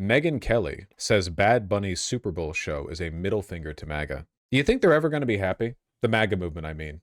Megyn Kelly says Bad Bunny's Super Bowl show is a middle finger to MAGA. Do you think they're ever going to be happy? The MAGA movement, I mean.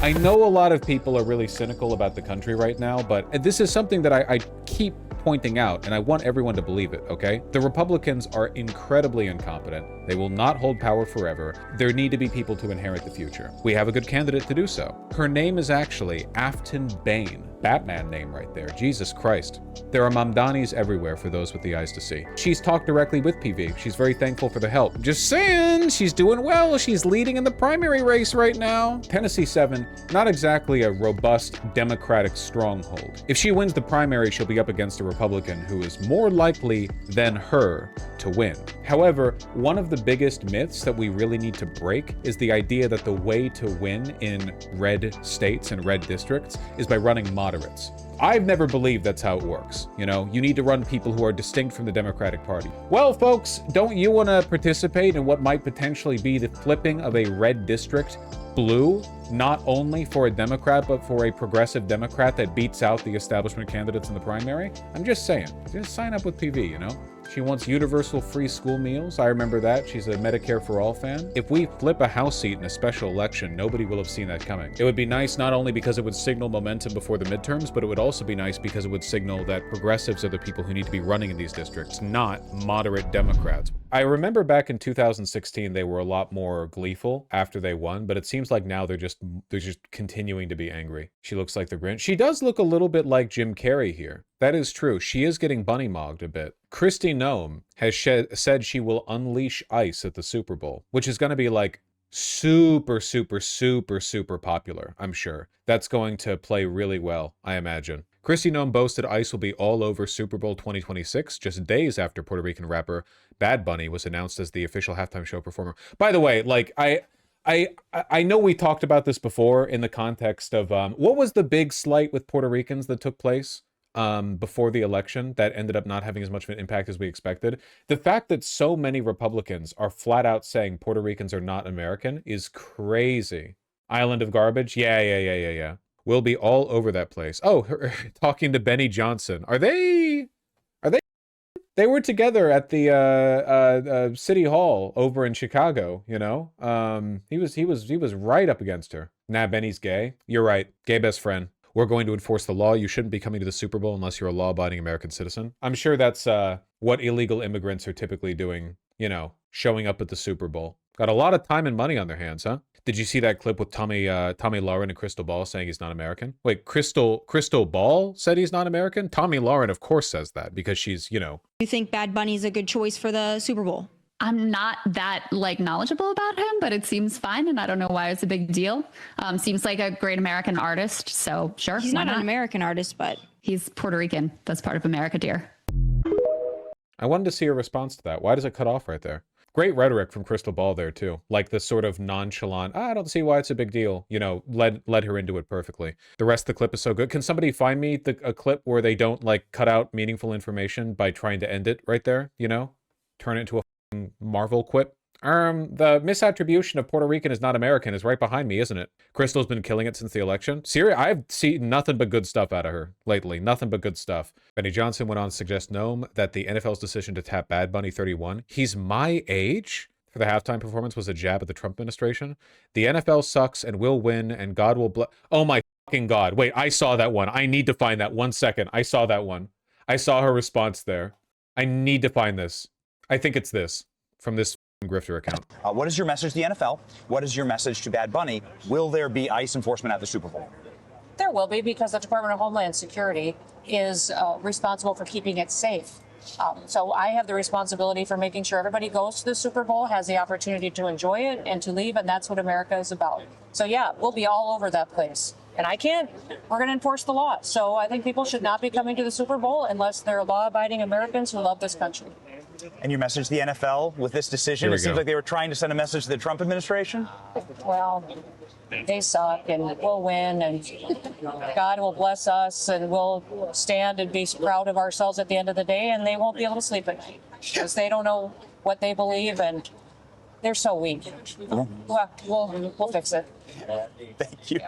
I know a lot of people are really cynical about the country right now, but this is something that I keep pointing out, and I want everyone to believe it, okay? The Republicans are incredibly incompetent. They will not hold power forever. There need to be people to inherit the future. We have a good candidate to do so. Her name is actually Afton Bain. Batman name right there. Jesus Christ. There are Mamdanis everywhere for those with the eyes to see. She's talked directly with PV. She's very thankful for the help. Just saying, she's doing well. She's leading in the primary race right now. Tennessee 7, not exactly a robust Democratic stronghold. If she wins the primary, she'll be up against a Republican who is more likely than her to win. However, one of the biggest myths that we really need to break is the idea that the way to win in red states and red districts is by running moderates. I've never believed that's how it works. You know, you need to run people who are distinct from the Democratic Party. Well, folks, don't you want to participate in what might potentially be the flipping of a red district blue, not only for a Democrat, but for a progressive Democrat that beats out the establishment candidates in the primary? I'm just saying, just sign up with PV, you know? She wants universal free school meals. I remember that. She's a Medicare for All fan. If we flip a House seat in a special election, nobody will have seen that coming. It would be nice not only because it would signal momentum before the midterms, but it would also be nice because it would signal that progressives are the people who need to be running in these districts, not moderate Democrats. I remember back in 2016, they were a lot more gleeful after they won, but it seems like now they're just continuing to be angry. She looks like the Grinch. She does look a little bit like Jim Carrey here. That is true. She is getting bunny mogged a bit. Kristi Noem has said she will unleash ICE at the Super Bowl, which is going to be like super popular, I'm sure. That's going to play really well, I imagine. Kristi Noem boasted ICE will be all over Super Bowl 2026, just days after Puerto Rican rapper Bad Bunny was announced as the official halftime show performer. By the way, like, I know we talked about this before in the context of, what was the big slight with Puerto Ricans that took place before the election that ended up not having as much of an impact as we expected? The fact that so many Republicans are flat out saying Puerto Ricans are not American is crazy. Island of garbage? Yeah. We'll be all over that place. Oh, talking to Benny Johnson. Are they? They were together at the City Hall over in Chicago, you know? He was right up against her. Nah, Benny's gay. You're right. Gay best friend. We're going to enforce the law. You shouldn't be coming to the Super Bowl unless you're a law-abiding American citizen. I'm sure that's what illegal immigrants are typically doing, you know, showing up at the Super Bowl. Got a lot of time and money on their hands, huh? Did you see that clip with Tomi Lahren and Crystal Ball saying he's not American? Wait, Crystal Ball said he's not American? Tomi Lahren, of course, says that because she's, you know. You think Bad Bunny's a good choice for the Super Bowl? I'm not that knowledgeable about him, but it seems fine, and I don't know why it's a big deal. Seems like a great American artist, so sure. He's not an American artist, but he's Puerto Rican. That's part of America, dear. I wanted to see a response to that. Why does it cut off right there? Great rhetoric from Crystal Ball there too. Like this sort of nonchalant, I don't see why it's a big deal, you know, led her into it perfectly. The rest of the clip is so good. Can somebody find me a clip where they don't like cut out meaningful information by trying to end it right there, you know? Turn it into a Marvel quip? The misattribution of Puerto Rican is not American is right behind me, isn't it? Crystal's been killing it since the election. Seriously, I've seen nothing but good stuff out of her lately. Nothing but good stuff. Benny Johnson went on to suggest Noem that the NFL's decision to tap Bad Bunny 31, he's my age, for the halftime performance was a jab at the Trump administration. The NFL sucks and will win and God will bless. Oh my fucking God. Wait, I saw that one. I need to find that. 1 second. I saw that one. I saw her response there. I need to find this. I think it's this from this grifter account. What is your message to the NFL? What is your message to Bad Bunny? Will there be ICE enforcement at the Super Bowl? There will be, because the Department of Homeland Security is responsible for keeping it safe. So I have the responsibility for making sure everybody goes to the Super Bowl, has the opportunity to enjoy it and to leave, and that's what America is about. So yeah, we'll be all over that place. And we're going to enforce the law. So I think people should not be coming to the Super Bowl unless they're law-abiding Americans who love this country. And your message to the NFL with this decision? It seems like they were trying to send a message to the Trump administration. Well, they suck, and we'll win, and God will bless us, and we'll stand and be proud of ourselves at the end of the day, and they won't be able to sleep at night because they don't know what they believe, and they're so weak. Well, we'll fix it. Thank you.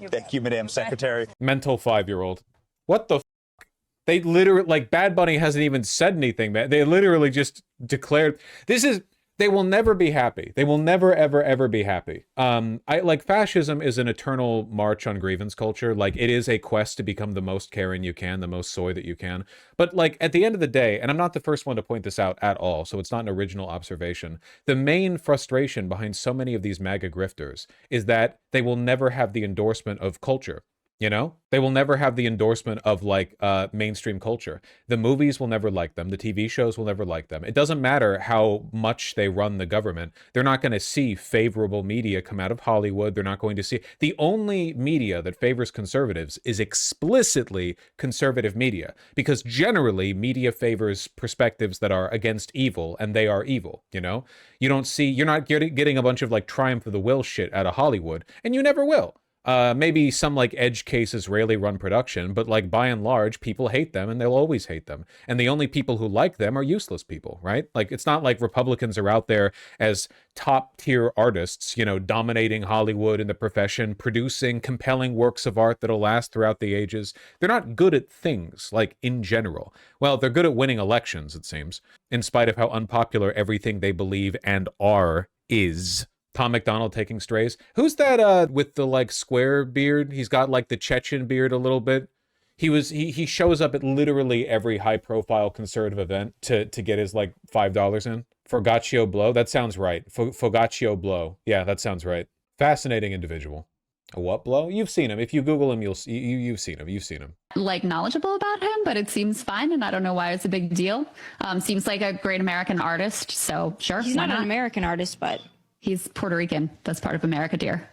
Thank you, Madam Secretary. Mental 5-year-old. What the f? They literally, like, Bad Bunny hasn't even said anything, man. They literally just declared, they will never be happy. They will never, ever, ever be happy. Like, fascism is an eternal march on grievance culture. Like, it is a quest to become the most Karen you can, the most soy that you can. But, like, at the end of the day, and I'm not the first one to point this out at all, so it's not an original observation, the main frustration behind so many of these MAGA grifters is that they will never have the endorsement of culture. You know, they will never have the endorsement of, like, mainstream culture. The movies will never like them. The TV shows will never like them. It doesn't matter how much they run the government. They're not going to see favorable media come out of Hollywood. They're not going to see. The only media that favors conservatives is explicitly conservative media, because generally media favors perspectives that are against evil, and they are evil. You know, you're not getting a bunch of, like, triumph of the will shit out of Hollywood, and you never will. Maybe some, like, edge case Israeli run production, but, like, by and large, people hate them, and they'll always hate them. And the only people who like them are useless people, right? Like, it's not like Republicans are out there as top tier artists, you know, dominating Hollywood and the profession, producing compelling works of art that'll last throughout the ages. They're not good at things, like, in general. Well, they're good at winning elections, it seems, in spite of how unpopular everything they believe and are is. Tom McDonald taking strays. Who's that with the, like, square beard? He's got, like, the Chechen beard a little bit. He shows up at literally every high profile conservative event to get his, like, $5 in. Fogaccio Blow. That sounds right. Fogaccio Blow. Yeah, that sounds right. Fascinating individual. A what blow? You've seen him. If you Google him, you've seen him. You've seen him. Like, knowledgeable about him, but it seems fine, and I don't know why it's a big deal. Seems like a great American artist, so sure. He's not an American artist, but he's Puerto Rican. That's part of America, dear.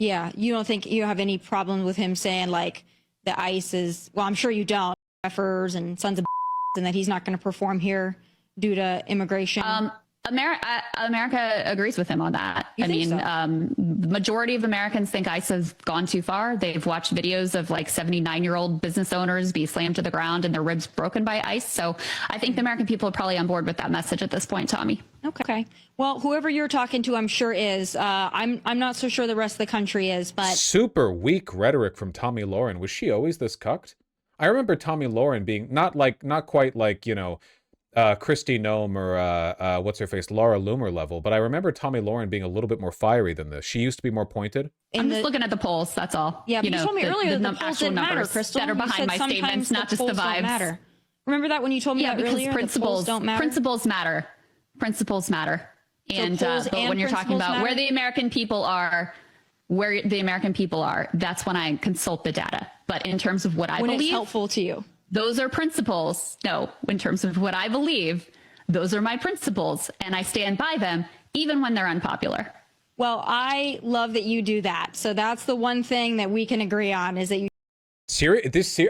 yeah, you don't think you have any problem with him saying, like, the ICE is, well, I'm sure you don't, effers and sons of and that he's not going to perform here due to immigration. America agrees with him on that. You think so? The majority of Americans think ICE has gone too far. They've watched videos of, like, 79-year-old business owners be slammed to the ground and their ribs broken by ICE. So I think the American people are probably on board with that message at this point, Tommy. Okay. Well, whoever you're talking to, I'm sure is. I'm not so sure the rest of the country is, but Super weak rhetoric from Tomi Lahren. Was she always this cucked? I remember Tomi Lahren being not quite like, you know, Kristi Noem or what's her face, Laura Loomer level, but I remember Tomi Lahren being a little bit more fiery than this. She used to be more pointed. I'm just looking at the polls. That's all. Yeah, but you told me earlier that the polls didn't matter, Crystal. that are behind my statements, not just the vibes. Matter. Remember that when you told me that because earlier? principles don't matter. Principles matter. Principles matter. And but when you're talking about where the American people are, that's when I consult the data. But in terms of what I believe, it's helpful to you. Those are principles. No, in terms of what I believe, those are my principles, and I stand by them even when they're unpopular. Well, I love that you do that. So that's the one thing that we can agree on is that you.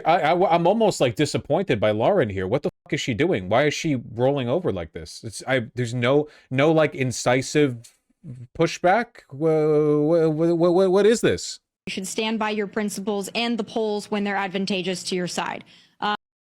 I'm almost, like, disappointed by Lauren here. What the fuck is she doing? Why is she rolling over like this? There's no like incisive pushback. What is this? You should stand by your principles and the polls when they're advantageous to your side.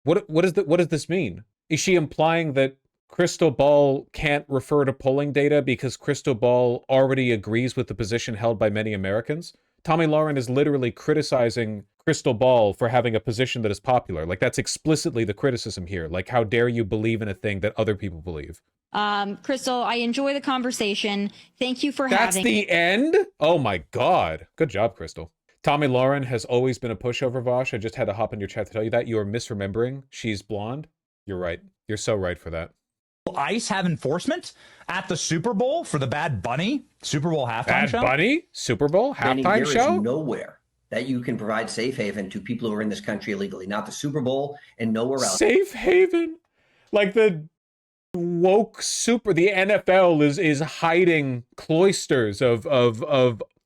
What does this mean? Is she implying that Crystal Ball can't refer to polling data because Crystal Ball already agrees with the position held by many Americans? Tomi Lahren is literally criticizing Crystal Ball for having a position that is popular. Like, that's explicitly the criticism here. Like, how dare you believe in a thing that other people believe? Crystal, I enjoy the conversation. Thank you for having. That's the end? Oh my God. Good job, Crystal. Tomi Lahren has always been a pushover, Vosh. I just had to hop in your chat to tell you that. You are misremembering. She's blonde. You're right. You're so right for that. Will ICE have enforcement at the Super Bowl for the Bad Bunny Super Bowl halftime show? Bad Bunny Super Bowl halftime There show? is nowhere that you can provide safe haven to people who are in this country illegally. Not the Super Bowl and nowhere else. Safe haven? Like the woke the NFL is hiding cloisters of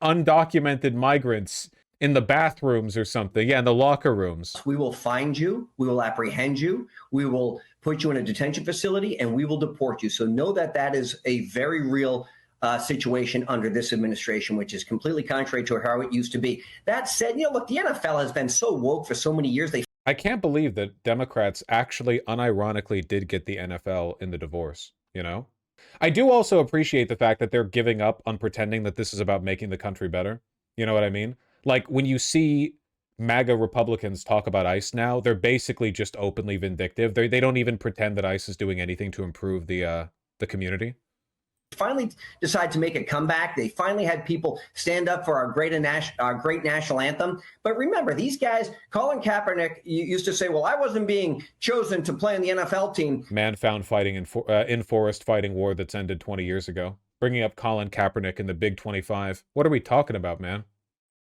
undocumented migrants in the bathrooms or something. Yeah, in the locker rooms. We will find you. We will apprehend you. We will put you in a detention facility, and we will deport you. So know that that is a very real situation under this administration, which is completely contrary to how it used to be. That said, look, the NFL has been so woke for so many years. I can't believe that Democrats actually unironically did get the NFL in the divorce, you know? I do also appreciate the fact that they're giving up on pretending that this is about making the country better. You know what I mean? Like, when you see MAGA Republicans talk about ICE now, they're basically just openly vindictive. They don't even pretend that ICE is doing anything to improve the community. Finally decide to make a comeback. They finally had people stand up for our great national anthem. But remember, these guys, Colin Kaepernick used to say, well, I wasn't being chosen to play in the NFL team. Man found fighting in forest fighting war that's ended 20 years ago. Bringing up Colin Kaepernick in the Big 25. What are we talking about, man?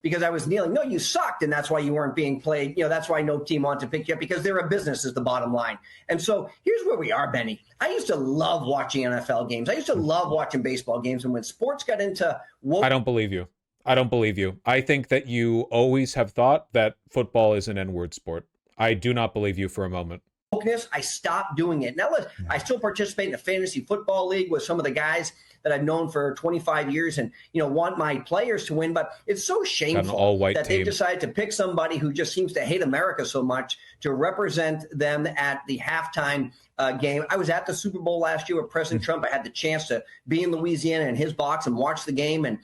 Because I was kneeling. No, you sucked, and that's why you weren't being played. You know, that's why no team wanted to pick you up, because they're a business is the bottom line. And so here's where we are, Benny. I used to love watching NFL games. I used to love watching baseball games. And when sports got into woke— I don't believe you. I don't believe you. I think that you always have thought that football is an N-word sport. I do not believe you for a moment. wokeness, I stopped doing it. Now, listen, I still participate in a fantasy football league with some of the guys that I've known for 25 years and, you know, want my players to win. But it's so shameful that they've decided to pick somebody who just seems to hate America so much to represent them at the halftime game. I was at the Super Bowl last year with President Trump. I had the chance to be in Louisiana in his box and watch the game and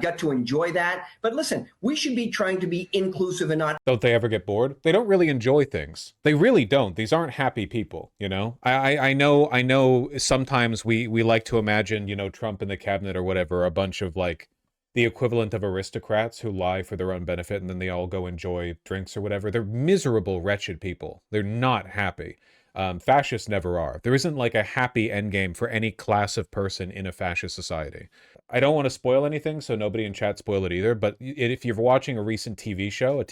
got to enjoy that. But listen, we should be trying to be inclusive and not. Don't they ever get bored? They don't really enjoy things. They really don't. These aren't happy people, you know? I know sometimes we like to imagine, you know, Trump in the cabinet or whatever, a bunch of like the equivalent of aristocrats who lie for their own benefit and then they all go enjoy drinks or whatever. They're miserable, wretched people. They're not happy. Fascists never are. There isn't like a happy endgame for any class of person in a fascist society. I don't want to spoil anything, so nobody in chat spoil it either, but if you're watching a recent TV show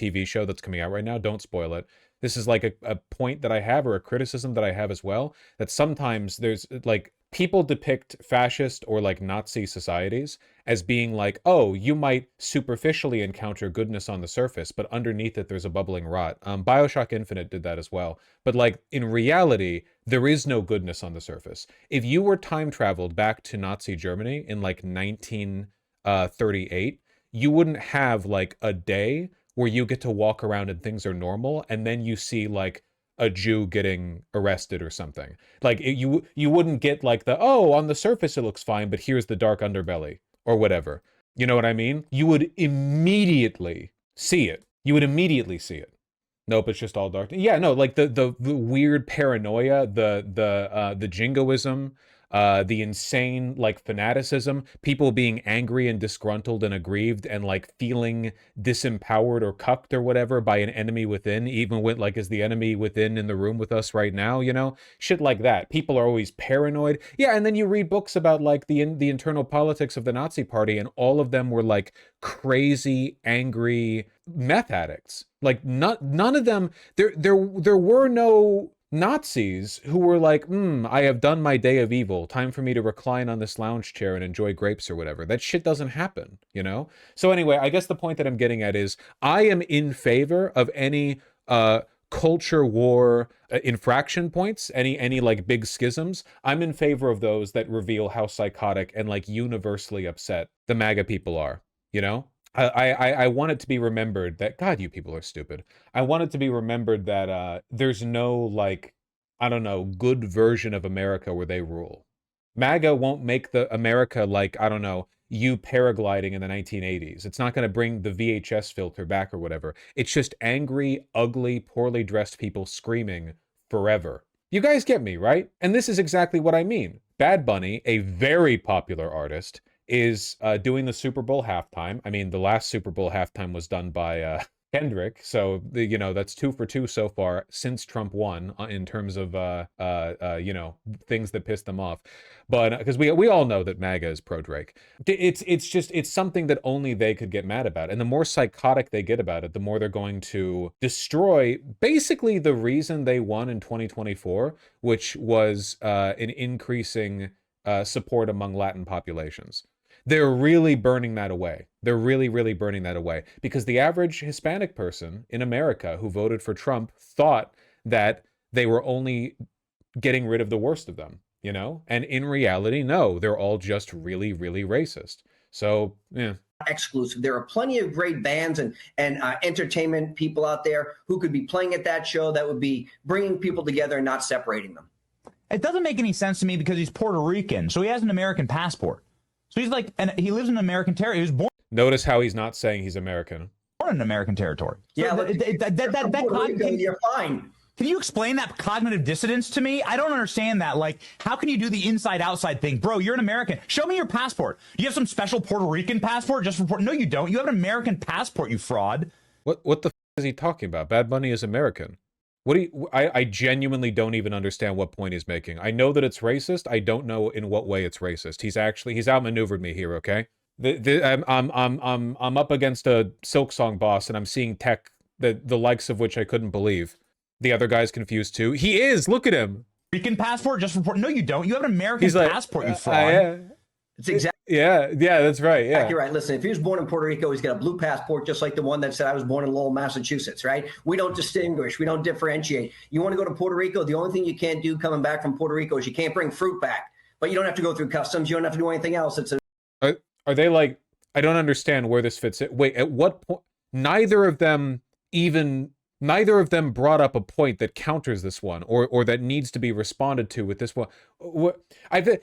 that's coming out right now, don't spoil it. This is like a point that I have, or a criticism that I have as well, that sometimes there's like people depict fascist or like Nazi societies as being like, oh, you might superficially encounter goodness on the surface, but underneath it, there's a bubbling rot. BioShock Infinite did that as well. But like in reality, there is no goodness on the surface. If you were time traveled back to Nazi Germany in like 1938, you wouldn't have like a day where you get to walk around and things are normal, and then you see like a Jew getting arrested or something. Like you wouldn't get like oh, on the surface it looks fine, but here's the dark underbelly or whatever. You know what I mean? You would immediately see it. You would immediately see it. Nope, it's just all dark. Yeah, no, like the weird paranoia, the jingoism, the insane like fanaticism, people being angry and disgruntled and aggrieved and like feeling disempowered or cucked or whatever by an enemy within, even with like is the enemy within in the room with us right now, you know, shit like that. People are always paranoid. Yeah, and then you read books about like the internal politics of the Nazi Party, and all of them were like crazy, angry meth addicts. Like none of them. There were no Nazis who were like, I have done my day of evil. Time for me to recline on this lounge chair and enjoy grapes or whatever. That shit doesn't happen, you know? So anyway, I guess the point that I'm getting at is I am in favor of any culture war infraction points, any like big schisms. I'm in favor of those that reveal how psychotic and like universally upset the MAGA people are, you know? I want it to be remembered that, God, you people are stupid. I want it to be remembered that there's no, like, I don't know, good version of America where they rule. MAGA won't make the America like, I don't know, you paragliding in the 1980s. It's not going to bring the VHS filter back or whatever. It's just angry, ugly, poorly dressed people screaming forever. You guys get me, right? And this is exactly what I mean. Bad Bunny, a very popular artist, is doing the Super Bowl halftime. I mean, the last Super Bowl halftime was done by Kendrick, so you know that's 2 for 2 so far since Trump won in terms of you know, things that pissed them off. But because we all know that MAGA is pro Drake, it's something that only they could get mad about, and the more psychotic they get about it, the more they're going to destroy basically the reason they won in 2024, which was an increasing support among Latin populations. They're really burning that away. They're really, really burning that away because the average Hispanic person in America who voted for Trump thought that they were only getting rid of the worst of them, you know? And in reality, no, they're all just really, really racist. So, yeah. Exclusive. There are plenty of great bands and entertainment people out there who could be playing at that show that would be bringing people together and not separating them. It doesn't make any sense to me because he's Puerto Rican, so he has an American passport. So he's like, and he lives in American territory. He was born Notice how he's not saying he's American. in on in American territory. Yeah, So Rico, you're fine. Can you explain that cognitive dissonance to me? I don't understand that. Like, how can you do the inside-outside thing? Bro, you're an American. Show me your passport. You have some special Puerto Rican passport just for... No, you don't. You have an American passport, you fraud. What the f is he talking about? Bad Bunny is American. What do you... I genuinely don't even understand what point he's making. I know that it's racist. I don't know in what way it's racist. He's outmaneuvered me here, okay? I'm up against a Silk Song boss, and I'm seeing tech the likes of which I couldn't believe. The other guy's confused too. He is. Look at him. Rican passport just for... No, you don't. You have an American passport, you fraud. It's exactly. Yeah, that's right. Yeah, you're right. Listen, if he was born in Puerto Rico, he's got a blue passport, just like the one that said I was born in Lowell, Massachusetts. Right? We don't distinguish. We don't differentiate. You want to go to Puerto Rico? The only thing you can't do coming back from Puerto Rico is you can't bring fruit back. But you don't have to go through customs. You don't have to do anything else. It's a... Are they like? I don't understand where this fits in. Wait, at what point? Neither of them brought up a point that counters this one or that needs to be responded to with this one.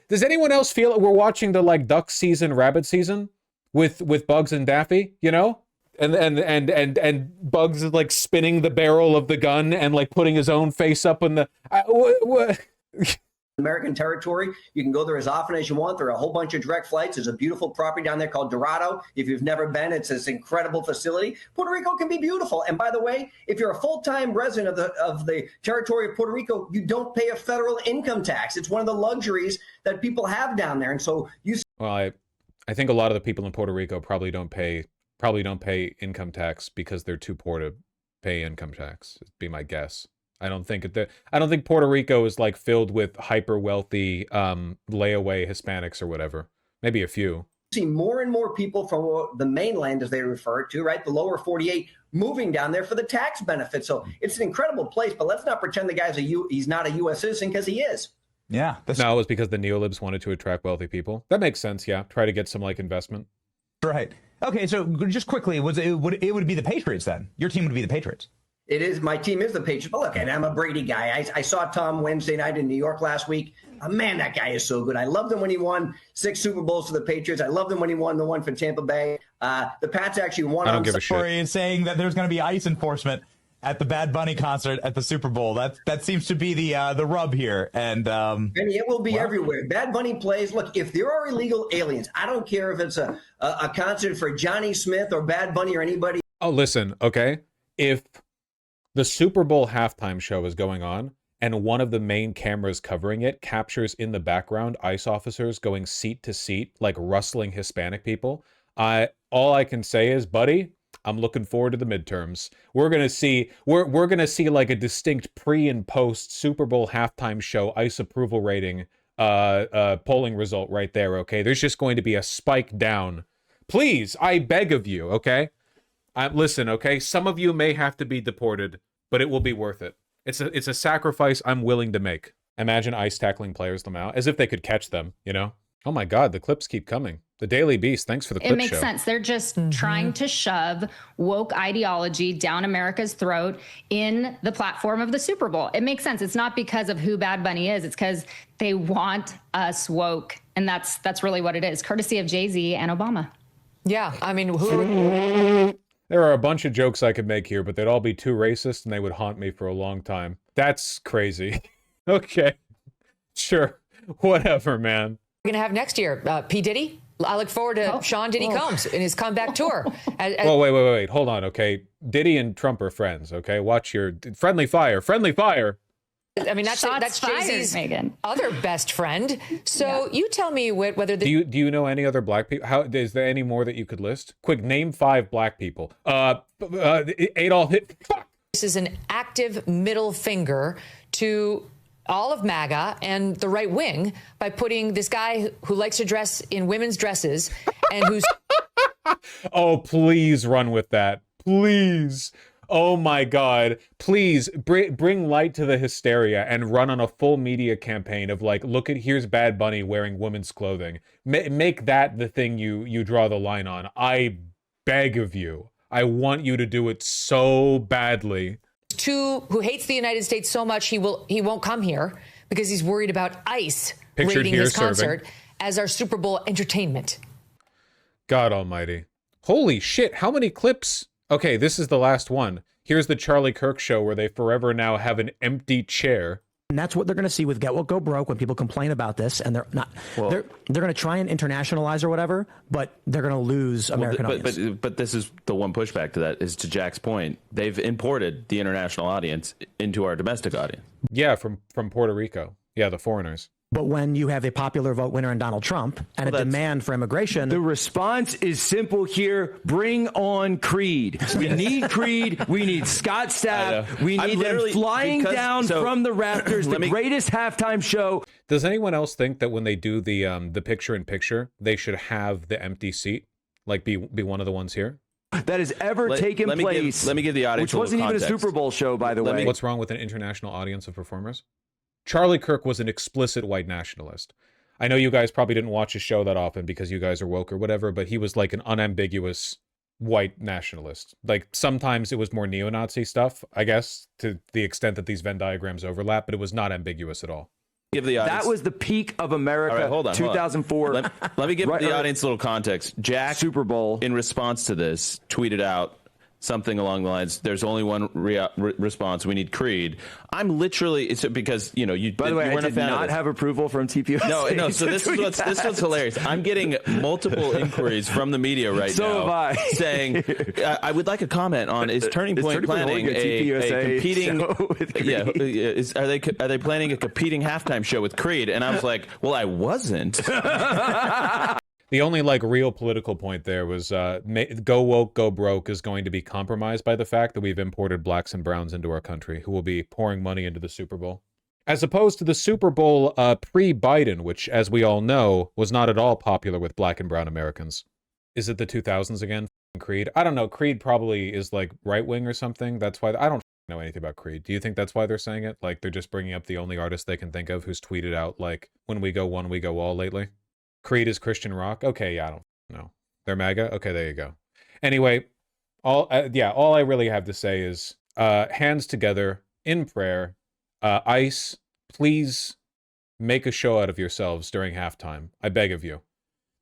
Does anyone else feel that we're watching the like duck season, rabbit season with Bugs and Daffy, you know? And Bugs is like spinning the barrel of the gun and like putting his own face up in the American territory. You can go there as often as you want. There are a whole bunch of direct flights. There's a beautiful property down there called Dorado. If you've never been, it's this incredible facility. Puerto Rico can be beautiful. And by the way, if you're a full-time resident of the territory of Puerto Rico, you don't pay a federal income tax. It's one of the luxuries that people have down there. And so Well, I think a lot of the people in Puerto Rico probably don't pay income tax because they're too poor to pay income tax. It'd be my guess. I don't think Puerto Rico is like filled with hyper wealthy layaway Hispanics or whatever. Maybe a few. See more and more people from the mainland, as they refer to, right, the lower 48, moving down there for the tax benefits. So it's an incredible place. But let's not pretend the guy's he's not a U.S. citizen, because he is. Yeah. No, it was because the neolibs wanted to attract wealthy people. That makes sense. Yeah, try to get some like investment. Right. Okay. So just quickly, it would be the Patriots then? Your team would be the Patriots. It is. My team is the Patriots. But look, and I'm a Brady guy. I saw Tom Wednesday night in New York last week. Man, that guy is so good. I loved him when he won 6 Super Bowls for the Patriots. I loved him when he won the one for Tampa Bay. The Pats actually won. I don't give a shit. And saying that there's going to be ICE enforcement at the Bad Bunny concert at the Super Bowl. That seems to be the rub here. And it will be everywhere. Bad Bunny plays. Look, if there are illegal aliens, I don't care if it's a concert for Johnny Smith or Bad Bunny or anybody. Oh, listen, okay? If the Super Bowl halftime show is going on, and one of the main cameras covering it captures in the background ICE officers going seat to seat, like rustling Hispanic people. All I can say is, buddy, I'm looking forward to the midterms. We're gonna see like a distinct pre and post Super Bowl halftime show ICE approval rating polling result right there. Okay, there's just going to be a spike down. Please, I beg of you. Okay, listen. Okay, some of you may have to be deported, but it will be worth it. It's a sacrifice I'm willing to make. Imagine ICE tackling players them out as if they could catch them, you know? Oh my God, the clips keep coming. The Daily Beast, thanks for the clip show. It makes sense. They're just trying to shove woke ideology down America's throat in the platform of the Super Bowl. It makes sense. It's not because of who Bad Bunny is. It's because they want us woke. And that's really what it is, courtesy of Jay-Z and Obama. Yeah, I mean, who... There are a bunch of jokes I could make here, but they'd all be too racist and they would haunt me for a long time. That's crazy. Okay. Sure. Whatever, man. We're going to have next year, P. Diddy. I look forward to Sean Diddy Combs in his comeback tour. Well, wait. Hold on, okay? Diddy and Trump are friends, okay? Watch your friendly fire. Friendly fire. I mean, that's Jay-Z's other best friend. So you tell me whether... Do you know any other black people? Is there any more that you could list? Quick, name 5 black people. Adolf Hitler. This is an active middle finger to all of MAGA and the right wing by putting this guy who likes to dress in women's dresses and who's... Oh, please run with that. Please. Oh my God, please bring light to the hysteria and run on a full media campaign of like, look at, here's Bad Bunny wearing women's clothing. Make that the thing you draw the line on. I beg of you. I want you to do it so badly. Who hates the United States so much he won't come here because he's worried about ICE Pictured raiding here his concert serving. as our Super Bowl entertainment. God almighty. Holy shit, how many clips Okay, this is the last one. Here's the Charlie Kirk show where they forever now have an empty chair. And that's what they're going to see with Get Woke, Go Broke when people complain about this, and they're not. They're going to try and internationalize or whatever, but they're going to lose American audience. But this is the one pushback to that is to Jack's point. They've imported the international audience into our domestic audience. Yeah, from Puerto Rico. Yeah, the foreigners. But when you have a popular vote winner in Donald Trump and a demand for immigration... The response is simple here. Bring on Creed. We need Creed. We need Scott Stapp. We need them flying down from the rafters. The greatest halftime show. Does anyone else think that when they do the picture-in-picture, they should have the empty seat? Like be one of the ones here? That has ever taken place. Let me give the audience which wasn't even a Super Bowl show, by the way. What's wrong with an international audience of performers? Charlie Kirk was an explicit white nationalist. I know you guys probably didn't watch his show that often because you guys are woke or whatever, but he was like an unambiguous white nationalist. Like sometimes it was more neo-Nazi stuff, I guess, to the extent that these Venn diagrams overlap, but it was not ambiguous at all. Give the audience. That was the peak of America. All right, hold on, 2004. Let me give the audience a little context. Jack, Super Bowl, in response to this, tweeted out something along the lines, there's only one response. We need Creed. I'm literally, it's because, you know, by the way, I did not have approval from TPUSA. No, so this is what's hilarious. I'm getting multiple inquiries from the media right now saying, I would like a comment on, is Turning Point planning a competing, are they planning a competing halftime show with Creed? And I was like, well, I wasn't. The only like real political point there was go woke, go broke is going to be compromised by the fact that we've imported blacks and browns into our country who will be pouring money into the Super Bowl. As opposed to the Super Bowl pre-Biden, which, as we all know, was not at all popular with black and brown Americans. Is it the 2000s again? Creed? I don't know. Creed probably is like right-wing or something. That's why I don't know anything about Creed. Do you think that's why they're saying it? Like they're just bringing up the only artist they can think of who's tweeted out like, when we go one, we go all lately? Creed is Christian rock? Okay, yeah, I don't know. They're MAGA? Okay, there you go. Anyway, all I really have to say is hands together in prayer. ICE, please make a show out of yourselves during halftime. I beg of you.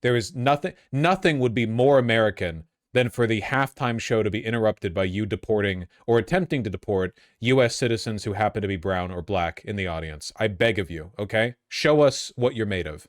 There is nothing would be more American than for the halftime show to be interrupted by you deporting or attempting to deport U.S. citizens who happen to be brown or black in the audience. I beg of you, okay? Show us what you're made of.